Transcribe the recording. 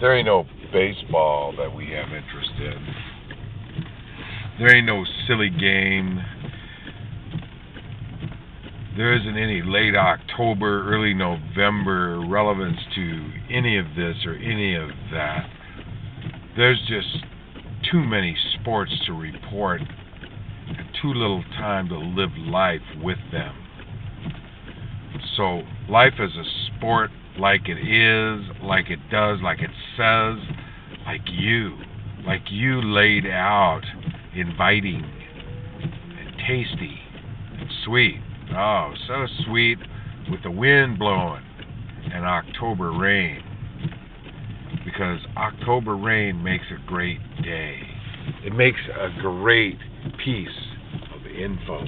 There ain't no baseball that we have interest in. There ain't no silly game. There isn't any late October, early November relevance to any of this or any of that. There's just too many sports to report and too little time to live life with them. So life is a sport like it is, like it does, like it says, like you laid out, inviting and tasty and sweet. Oh, so sweet with the wind blowing and October rain. Because October rain makes a great day. It makes a great piece of info.